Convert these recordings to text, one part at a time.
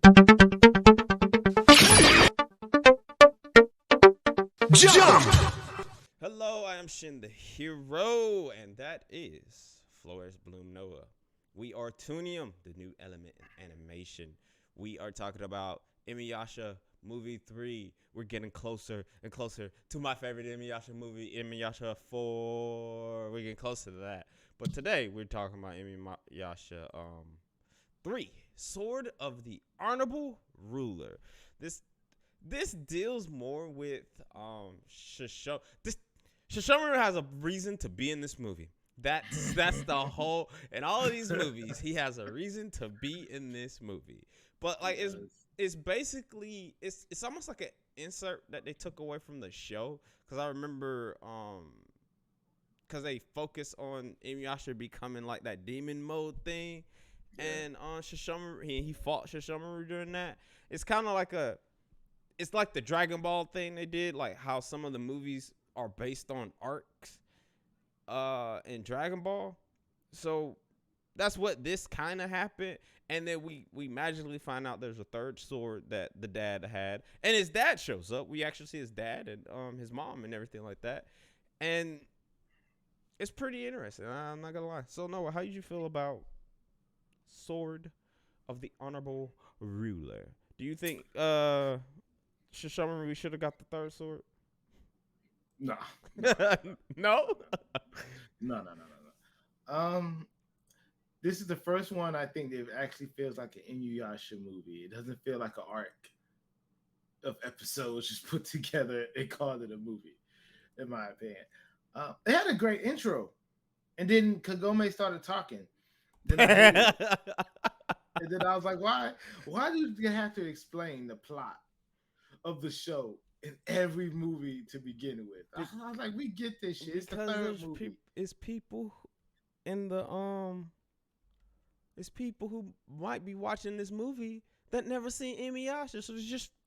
Jump! Hello, I am Shin the Hero, and that is Flores Bloom Noah. We are Toonium, the new element in animation. We are talking about Inuyasha movie 3. We're getting closer and closer to my favorite Inuyasha movie, Inuyasha 4. We're getting closer to that. But today we're talking about Inuyasha 3, Sword of the Honorable Ruler. This deals more with Shisho. Shishomaru has a reason to be in this movie. That's the whole. In all of these movies, he has a reason to be in this movie. But like it's basically it's almost like an insert that they took away from the show, because I remember because they focus on Inuyasha becoming like that demon mode thing, and on Shishomaru he fought Shishomaru during that. It's kind of like it's like the Dragon Ball thing they did, like how some of the movies are based on arcs in Dragon Ball. So that's what this kind of happened. And then we magically find out there's a third sword that the dad had. And his dad shows up. We actually see his dad and his mom and everything like that. And it's pretty interesting. I'm not going to lie. So, Noah, how did you feel about Sword of the Honorable Ruler? Do you think Shishomaru should have got the third sword? Nah. No? No. This is the first one I think that actually feels like an Inuyasha movie. It doesn't feel like an arc of episodes just put together and called it a movie, in my opinion. It had a great intro, and then Kagome started talking. Then and then I was like, why do you have to explain the plot of the show in every movie to begin with? I was like, we get this shit. It's the third movie. It's people in the it's people who might be watching this movie that never seen Inuyasha, so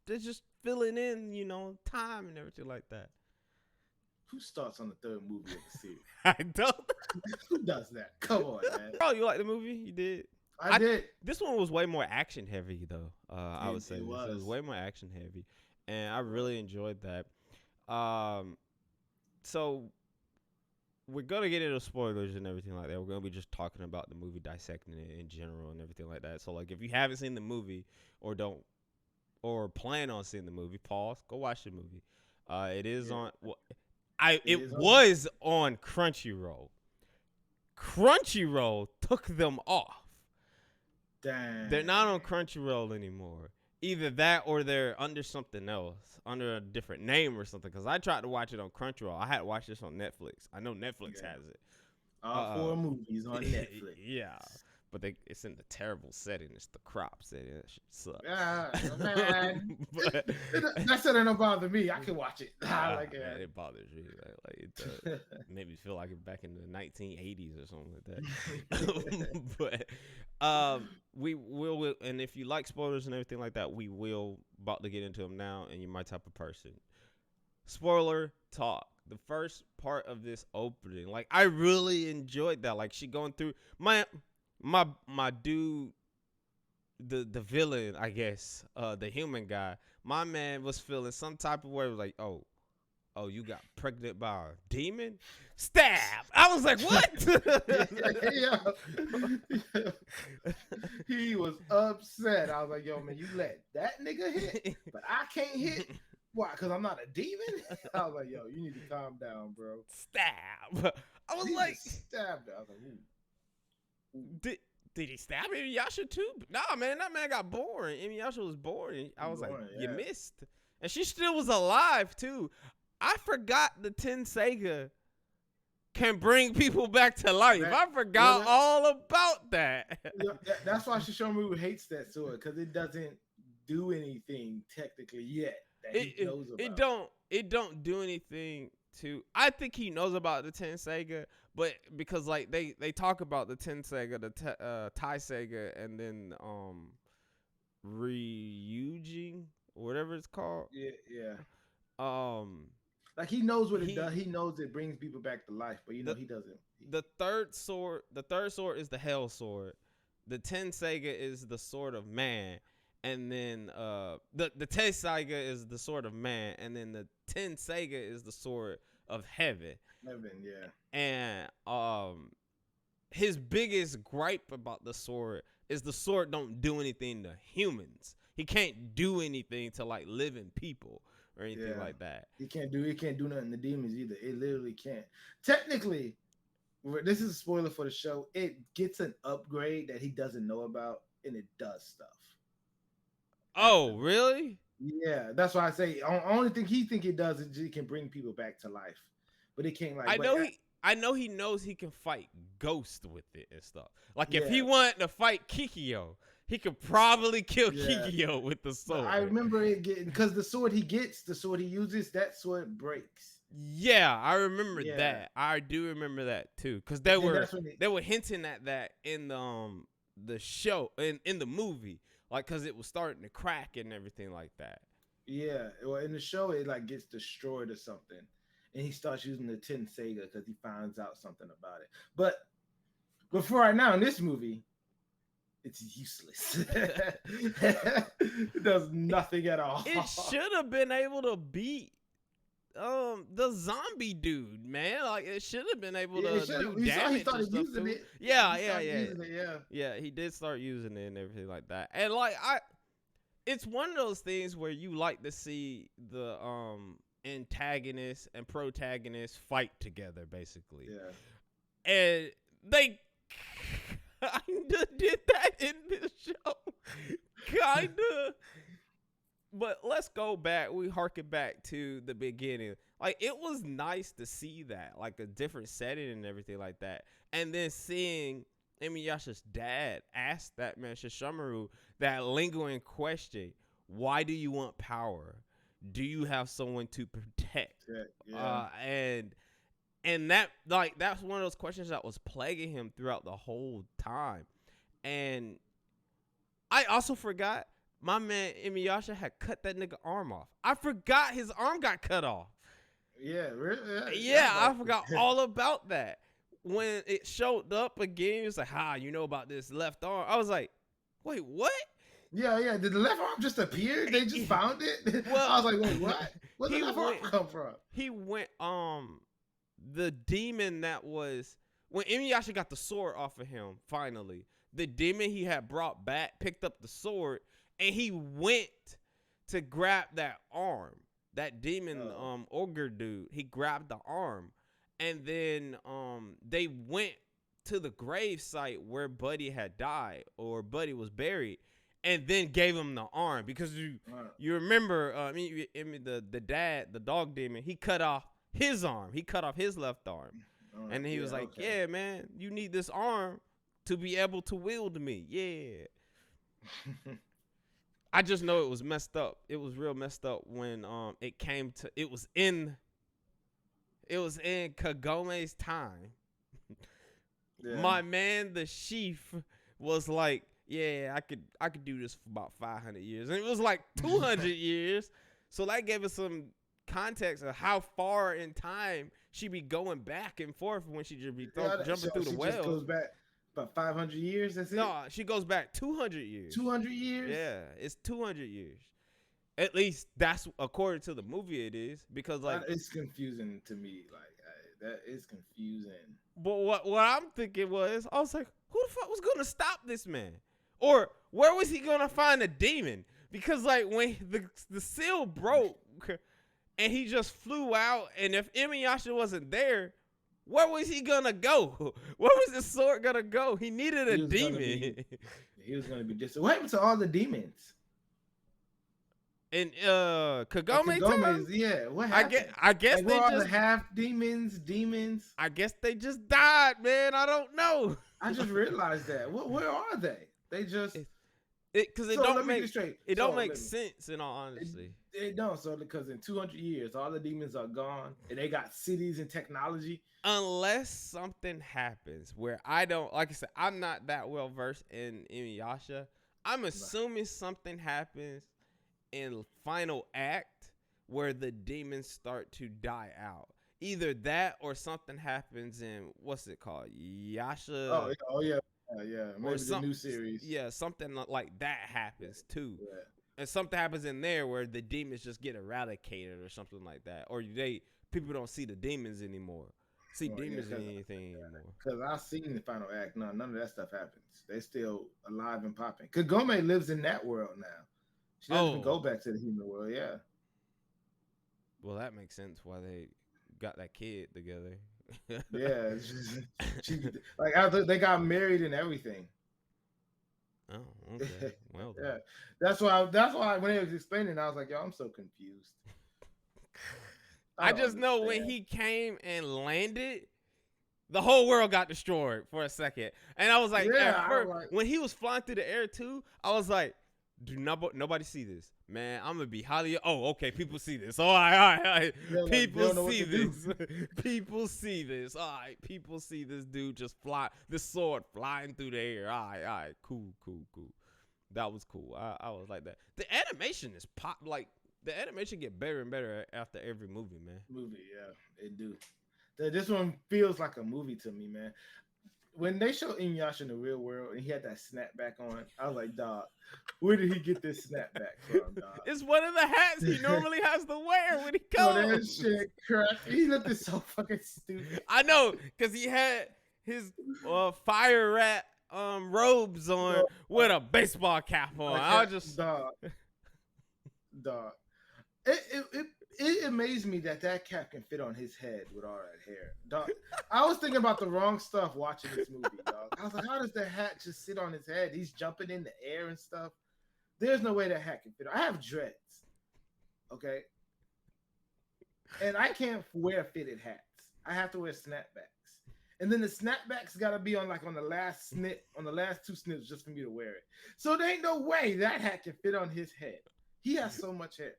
they're just filling in, time and everything like that. Who starts on the third movie of the series? I don't. Who does that? Come on, man. Oh, you like the movie? You did. I did. This one was way more action heavy, though. I would say it was way more action heavy, and I really enjoyed that. So we're gonna get into spoilers and everything like that. We're gonna be just talking about the movie, dissecting it in general and everything like that. So like, if you haven't seen the movie or plan on seeing the movie, pause, go watch the movie. It is on. It was on Crunchyroll. Crunchyroll took them off. Damn. They're not on Crunchyroll anymore. Either that or they're under something else, under a different name or something. Because I tried to watch it on Crunchyroll. I had to watch this on Netflix. I know Netflix has it. All 4 movies on Netflix. Yeah. But it's in the terrible setting. It's the crop setting. That shit sucks. Man. That setting don't bother me. I can watch it. I like it. Man, it bothers me. Like it made me feel like it back in the 1980s or something like that. But we will, and if you like spoilers and everything like that, we will about to get into them now, and you're my type of person. Spoiler talk. The first part of this opening, like, I really enjoyed that. Like, she going through my dude, the villain, I guess, the human guy. My man was feeling some type of way. It was like, oh, you got pregnant by a demon? Stab! I was like, what? Yeah. He was upset. I was like, yo, man, you let that nigga hit, but I can't hit. Why? Because I'm not a demon? I was like, yo, you need to calm down, bro. Stab! I was like, stabbed. I was like, ooh. Did he stab Inuyasha too? Nah, man, that man got born. Inuyasha was born. I was like, you missed. And she still was alive too. I forgot the Tenseiga can bring people back to life. I forgot all about that. That's why Shishomaru hates that sword, because it doesn't do anything technically yet that he knows about. It don't do anything to. I think he knows about the Tenseiga, but because like they talk about the Tenseiga, the Taiseiga, and then Ryujin, whatever it's called. Yeah. Like, he knows what it does. He knows it brings people back to life, but he doesn't. The third sword is the Hell Sword. The Tenseiga is the Sword of Man, and then the Tenseiga is the sword of man, and then the Tenseiga is the sword of heaven. Heaven, yeah. And his biggest gripe about the sword is the sword don't do anything to humans. He can't do anything to like living people or anything like that. He can't do nothing to demons either. It literally can't. Technically, this is a spoiler for the show. It gets an upgrade that he doesn't know about, and it does stuff. Oh, really? Yeah, that's why I say only thing he think it does is it can bring people back to life, but it can't like. I know he knows he can fight ghosts with it and stuff. Like if Yeah. he wanted to fight Kikyo, he could probably kill Yeah. Kikyo with the sword. I remember it getting because the sword he uses, that sword breaks. Yeah, I remember that. I do remember that too, because they were hinting at that in the show in the movie, like because it was starting to crack and everything like that. Yeah, well, in the show it like gets destroyed or something, and he starts using the Tenseiga because he finds out something about it. But for right now in this movie, it's useless. It does nothing at all. It should have been able to beat the zombie dude, man. Like it should have been able to do damage. He started using it. Yeah, he did start using it and everything like that. And like it's one of those things where you like to see the antagonist and protagonist fight together, basically. Yeah. And they kinda did that in this show. Kinda. But let's go back. We harken back to the beginning. Like, it was nice to see that, like a different setting and everything like that. And then seeing Inuyasha's dad ask that man, Shishimaru, that lingering question, why do you want power? Do you have someone to protect? Yeah. And that, like, that's one of those questions that was plaguing him throughout the whole time. And I also forgot my man Inuyasha had cut that nigga arm off. I forgot his arm got cut off. Yeah, really? Yeah, I forgot all about that. When it showed up again, it was like, you know about this left arm? I was like, wait, what? Yeah. Did the left arm just appear? They just found it? Well, I was like, wait, what? Where did the left arm come from? He went, the demon that was, when Inuyasha got the sword off of him, finally, the demon he had brought back picked up the sword, and he went to grab that arm. That demon, ogre dude, he grabbed the arm. And then they went to the grave site where Buddy had died, or Buddy was buried, and then gave him the arm. Because you remember, the dad, the dog demon, he cut off his arm. He cut off his left arm. And he was like, yeah, man, you need this arm to be able to wield me. Yeah. I just know it was messed up. It was real messed up when it was in Kagome's time. Yeah. My man, the sheaf, was like, yeah, I could do this for about 500 years. And it was like 200 years. So that gave us some context of how far in time she be going back and forth when she just be jumping through the well. She just goes back about 500 years, that's it? No, she goes back 200 years. 200 years? Yeah, it's 200 years. At least that's according to the movie it is, because like it's confusing to me. Like that is confusing. But what I'm thinking was, I was like, who the fuck was gonna stop this man? Or where was he gonna find a demon? Because like when the seal broke and he just flew out, and if Inuyasha wasn't there, where was he gonna go? Where was his sword gonna go? He needed a demon. He was gonna be just. What happened to all the demons? In Kagome time? Yeah, what happened? I guess like, they all just the half demons. I guess they just died, man. I don't know. I just realized that. Where are they? They just because it don't make straight. It don't make sense in all honesty. It don't. So because in 200 years, all the demons are gone, and they got cities and technology. Unless something happens where I don't, like I said, I'm not that well versed in Inuyasha. I'm assuming something happens in final act where the demons start to die out. Either that or something happens in what's it called? Yasha. Oh yeah. Yeah, or maybe the new series. yeah, something like that happens too. Yeah, And something happens in there where the demons just get eradicated or something like that, or people don't see the demons anymore, see well, yeah, demons in anything anymore. because I've seen the final act. No, none of that stuff happens. They still alive and popping. Kagome lives in that world now. She doesn't even go Oh, back to the human world. Yeah, well, that makes sense why they got that kid together. yeah. She like after they got married and everything. Oh, okay. Well then. Yeah, that's why when they was explaining, I was like, yo, I'm so confused. I I don't just know when understand. he came and landed, the whole world got destroyed for a second. And I was like, Yeah, at I was first, like, when he was flying through the air too, I was like, nobody see this, man. I'm gonna be highly. Oh, okay. People see this. All right, all right, all right. they People don't know what see to do. this. People see this. All right. People see this dude just fly. This sword flying through the air. All right, all right. Cool, cool, cool. That was cool. I was like that. The animation is pop. Like the animation get better and better after every movie, man. Movie, yeah, it do. This one feels like a movie to me, man. When they show Inuyasha in the real world and he had that snapback on, I was like, dog, where did he get this snapback from, dog? It's one of the hats he normally has to wear when he Yo, that comes. shit crap. He looked so fucking stupid. I know, cause he had his fire rat robes on Yo, with a baseball cap on. like I that, was just dog. It amazed me that cap can fit on his head with all that hair. Dog, I was thinking about the wrong stuff watching this movie, dog. I was like, how does the hat just sit on his head? He's jumping in the air and stuff. There's no way that hat can fit. I have dreads, okay, and I can't wear fitted hats. I have to wear snapbacks, and then the snapbacks got to be on the last snip, on the last two snips, just for me to wear it. So there ain't no way that hat can fit on his head. He has so much hair.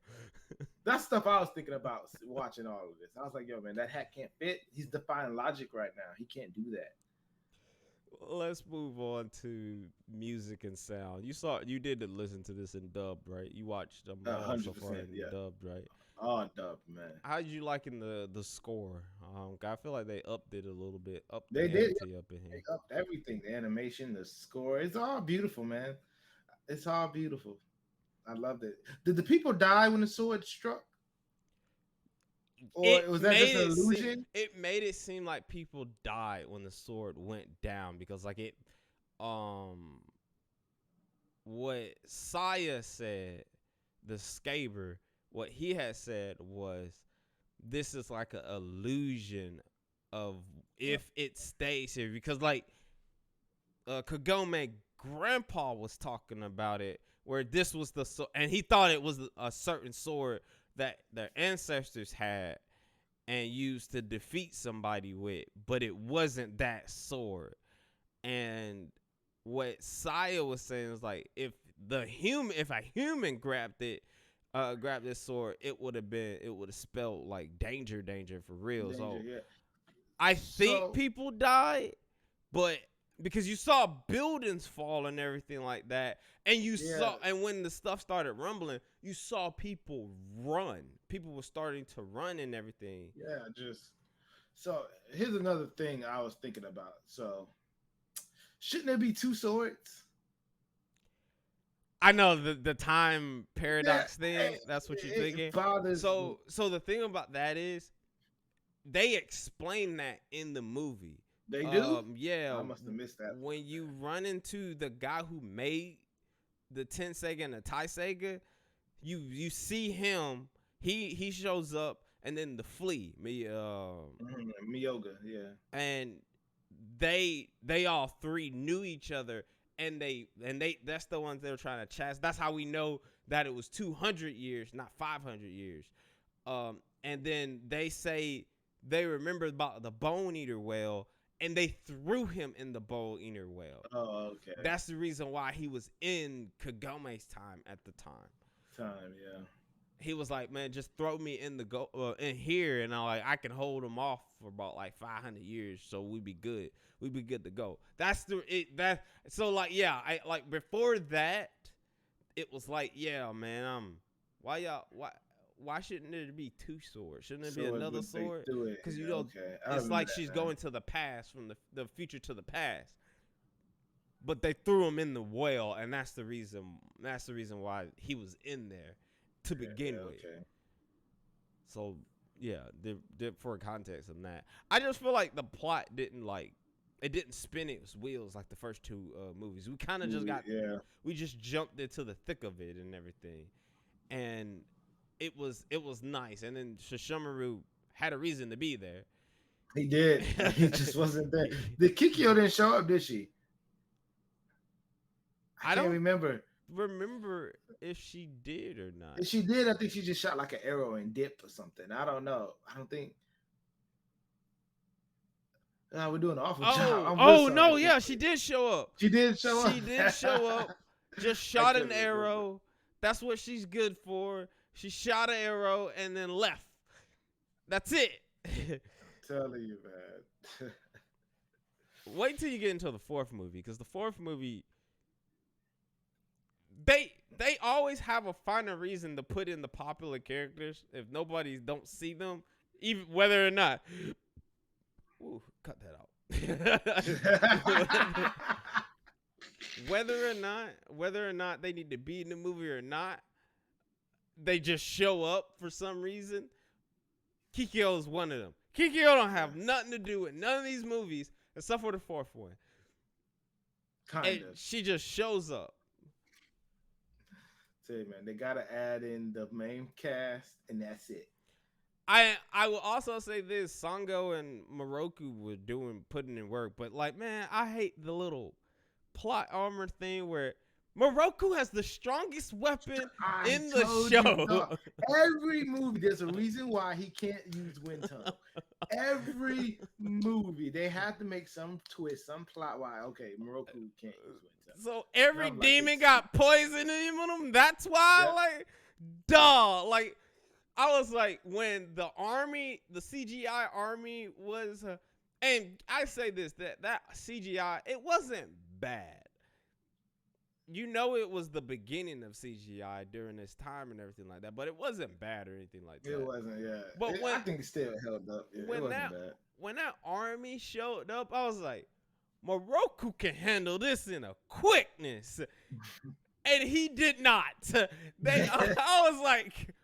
That's stuff I was thinking about watching all of this. I was like, yo, man, that hat can't fit. He's defying logic right now. He can't do that. let's move on to music and sound. You did listen to this in dubbed, right? You watched them all so far 100%, in yeah. dubbed, right? Oh, dub, man. How did you liking the score? I feel like they upped it a little bit, up the They did ante up in here. up everything. The animation, the score. It's all beautiful, man. It's all beautiful. I loved it. Did the people die when the sword struck? Or was that just an illusion? It made it seem like people died when the sword went down because like it um what Saya said, the Skaber, what he had said was this is like an illusion of if it stays here because like Kagome grandpa was talking about it where this was the and he thought it was a certain sword that their ancestors had and used to defeat somebody with, but it wasn't that sword. And what Saya was saying is like if a human grabbed this sword, it would have spelled like danger for real. Danger, So yeah. I think So people died, but because you saw buildings fall and everything like that, and and when the stuff started rumbling, you saw people run. People were starting to run and everything. so here's another thing I was thinking about. So shouldn't there be two swords? I know the time paradox thing. it, That's what you're it thinking. bothers me. So the thing about that is they explain that in the movie. They do? Yeah. I must have missed that. When you run into the guy who made the Tenseiga and the Taiseiga, you see him. He shows up, and then the flea, Miyoga, yeah. and they all three knew each other, and they that's the ones they were trying to chastise. That's how we know that it was 200 years, not 500 years. And then they say they remember about the Bone Eater Well, and they threw him in the Bone Eater Well. Oh, okay. That's the reason why he was in Kagome's time at the time. Yeah. He was like, man, just throw me in in here, and I can hold him off for about like 500 years, so we be good. We be good to go. So like yeah, I like before that, it was like yeah, man, why shouldn't there be two swords? Shouldn't there be another sword? Because okay. it's like she's going to the past from the future to the past. but they threw him in the well, and that's the reason. That's the reason why he was in there to begin with. Okay. So yeah, for context on that, I just feel like the plot didn't it didn't spin its wheels like the first two movies. We kind of just we just jumped into the thick of it and everything, and it was nice. And then Shishomaru had a reason to be there. He did. He just wasn't there. The Kikyo didn't show up, did she? I can't remember if she did or not. If she did, I think she just shot like an arrow and dipped or something. I don't know. I don't think. We're doing an awful job. No, yeah, she did show up. She did show up. She did show up. Just shot an arrow. That's what she's good for. She shot an arrow and then left. That's it. I'm telling you, man. Wait till you get into the fourth movie, because the fourth movie, they always have a finer reason to put in the popular characters if nobody don't see them, even whether or not. Ooh, cut that out. whether or not they need to be in the movie or not, they just show up for some reason. Kikyo is one of them. Kikyo don't have nothing to do with none of these movies except for the fourth one. Kind of. She just shows up. Say, man, they gotta add in the main cast, and that's it. I will also say this: Sango and Moroku were putting in work, but like, man, I hate the little plot armor thing where Moroku has the strongest weapon in the show. Every movie, there's a reason why he can't use wind tunnel. Every movie, they have to make some twist, some plot why, okay, Moroku can't use wind tunnel. So every demon got poison in him. That's why, like, I was like, when the CGI army was, and I say this, that CGI, it wasn't bad. You know, it was the beginning of CGI during this time and everything like that, but it wasn't bad or anything like that. It wasn't, yeah. But I think it still held up. Yeah, it wasn't bad. When that army showed up, I was like, Moroku can handle this in a quickness. And he did not. I was like,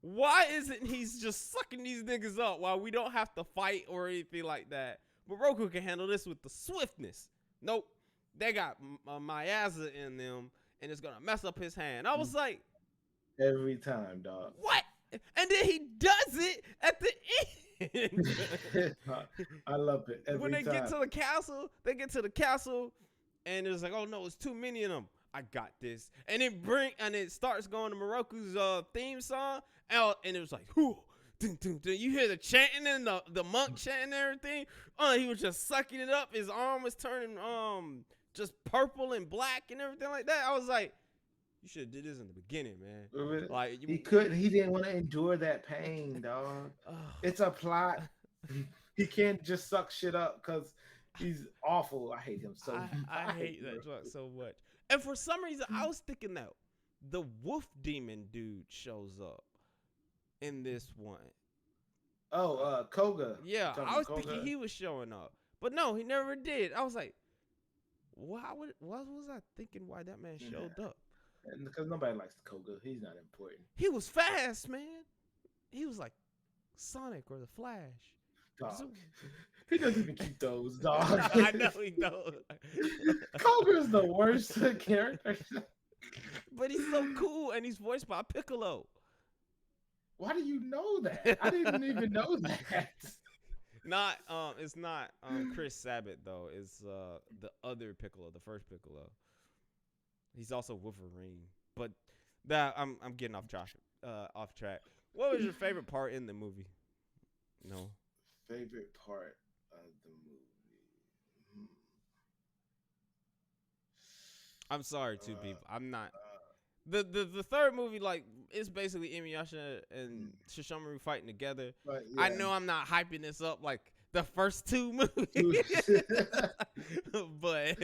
why isn't he just sucking these niggas up while we don't have to fight or anything like that? Moroku can handle this with the swiftness. Nope. They got Miyaza in them, and it's going to mess up his hand. I was like, every time, dog. What? And then he does it at the end. I love it. When they get to the castle, and it's like, oh no, it's too many of them. I got this. And it starts going to Moroku's theme song, and it was like, whoo. Dun, dun, dun. You hear the chanting and the monk chanting and everything. He was just sucking it up. His arm was turning just purple and black and everything like that. I was like, you should have did this in the beginning, man. Like he couldn't. He didn't want to endure that pain, dog. It's a plot. He can't just suck shit up because he's awful. I hate him so much. I hate that drug so much. And for some reason, I was thinking that the wolf demon dude shows up in this one. Koga. Yeah, I was thinking he was showing up, but no, he never did. I was like, what was I thinking? Why that man showed up? Because nobody likes Koga. He's not important. He was fast, man. He was like Sonic or the Flash. Dog. He doesn't even keep those, dog. I know he don't. Koga is the worst character. But he's so cool, and he's voiced by Piccolo. Why do you know that? I didn't even know that. It's not Chris Sabat though. It's the other Piccolo, the first Piccolo. He's also Wolverine. But that I'm getting off track. What was your favorite part in the movie? No. Favorite part of the movie. I'm sorry, two people. I'm not. The third movie, like, it's basically Inuyasha and Shishomaru fighting together. Right, yeah. I know I'm not hyping this up like the first two movies, but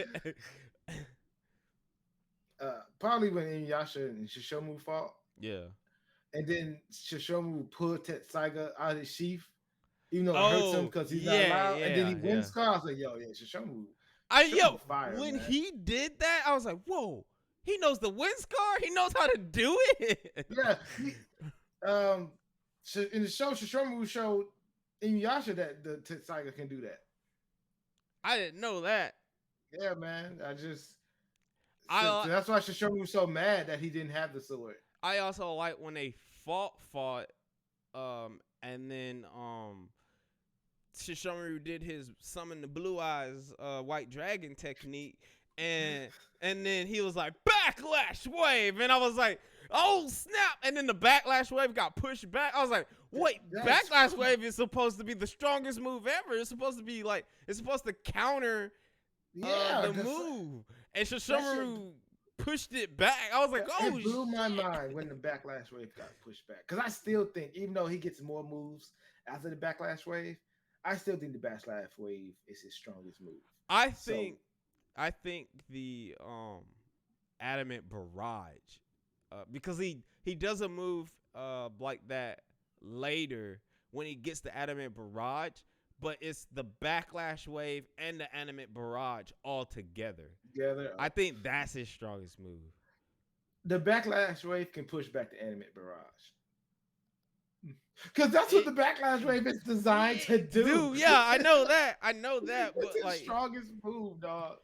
probably when Inuyasha and Shishomaru fought. Yeah. And then Shishomaru pulled Tetsaiga out of his sheath, even though it hurts him because he's not allowed. And then he wins Scar. I was like, yo, yeah, Shishomaru Show was fire, When man. he did that, I was like, whoa, he knows the wind scar. He knows how to do it. Yeah. In the show, Shishomaru showed Inuyasha that the Tiger can do that. I didn't know that. Yeah, man. I That's why Shishomaru was so mad that he didn't have the sword. I also like when they fought, and then Shishomaru did his summon the blue eyes white dragon technique, and then he was like backlash wave, and I was like, oh snap, and then the backlash wave got pushed back. I was like, wait, backlash wave is supposed to be the strongest move ever. It's supposed to be like, it's supposed to counter the move, and Shishomaru pushed it back. I was like, oh, it blew my mind when the backlash wave got pushed back. Because I still think, even though he gets more moves after the backlash wave, I still think the backlash wave is his strongest move. I think the adamant barrage, because he does a move like that later when he gets the adamant barrage, but it's the backlash wave and the adamant barrage all together. I think that's his strongest move. The backlash wave can push back the adamant barrage. Because that's what the backlash wave is designed to do. Yeah, I know that. It's but his like strongest move, dog.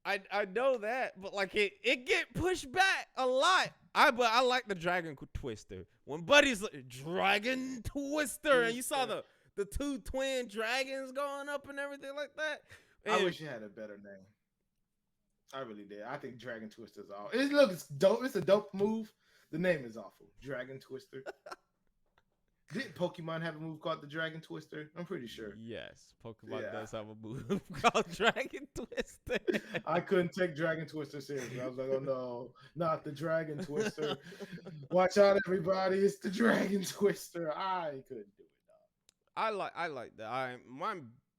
I know that, but like it get pushed back a lot. But I like the Dragon Twister. When Buddy's like, Dragon Twister, and you saw the two twin dragons going up and everything like that. And I wish you had a better name. I really did. I think Dragon Twister's awful. It's dope. It's a dope move. The name is awful. Dragon Twister. Did Pokemon have a move called the Dragon Twister? I'm pretty sure. Yes, Pokemon does have a move called Dragon Twister. I couldn't take Dragon Twister seriously. I was like, oh no, not the Dragon Twister. Watch out, everybody. It's the Dragon Twister. I couldn't do it, dog. I like that. My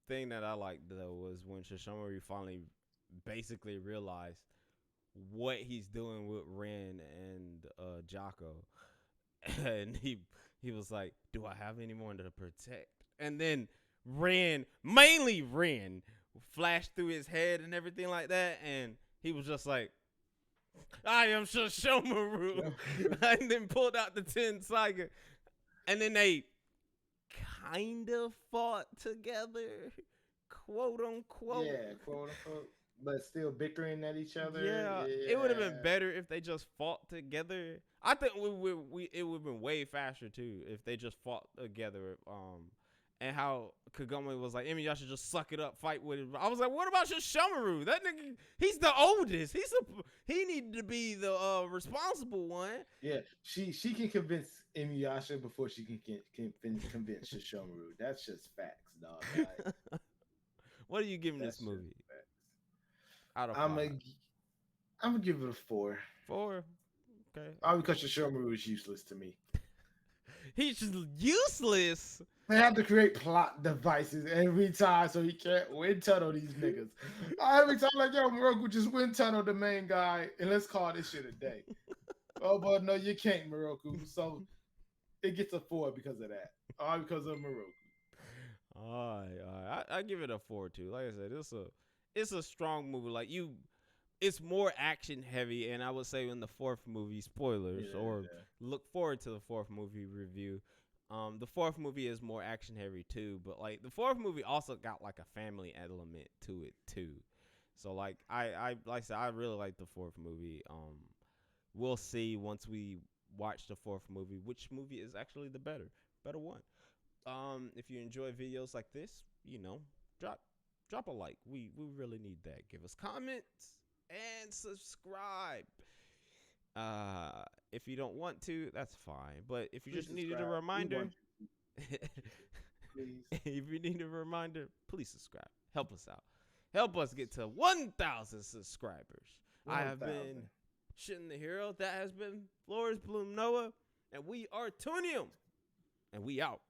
thing that I liked though was when Shishomaru finally basically realized what he's doing with Ren and Jocko. And he was like, do I have anyone to protect? And then mainly Ren, flashed through his head and everything like that. And he was just like, I am Shishomaru. And then pulled out the Ten Saiga. And then they kind of fought together, quote unquote. Yeah, quote unquote. But still bickering at each other. Yeah. It would have been better if they just fought together. I think it would have been way faster too if they just fought together. And how Kagome was like, Inuyasha just suck it up, fight with him. I was like, what about Shishomaru? That nigga, he's the oldest. He needed to be the responsible one. Yeah, she can convince Inuyasha before she can convince Shishomaru. That's just facts, dog. Like, what are you giving this movie? Out of I'm gonna give it a 4. 4. Okay. All because Shishomaru is useless to me. He's just useless. They have to create plot devices every time so he can't wind tunnel these niggas. Every time, like, yo, Moroku, just wind tunnel the main guy and let's call this shit a day. Oh, but no, you can't, Moroku. So it gets a 4 because of that. All because of Moroku. All right. I give it a 4 too. Like I said, it's a strong movie. Like it's more action heavy, and I would say in the 4th movie, spoilers, look forward to the 4th movie review. The 4th movie is more action heavy too, but like the 4th movie also got like a family element to it too. So like I like I said, I really like the 4th movie. We'll see once we watch the 4th movie which movie is actually the better one. If you enjoy videos like this, drop a like. We really need that. Give us comments and subscribe. If you don't want to, that's fine. But if you just needed a reminder, if you need a reminder, please subscribe. Help us out. Help us get to 1,000 subscribers. 1,000. I have been Shin the Hero. That has been Flores Bloom Noah. And we are Toonium. And we out.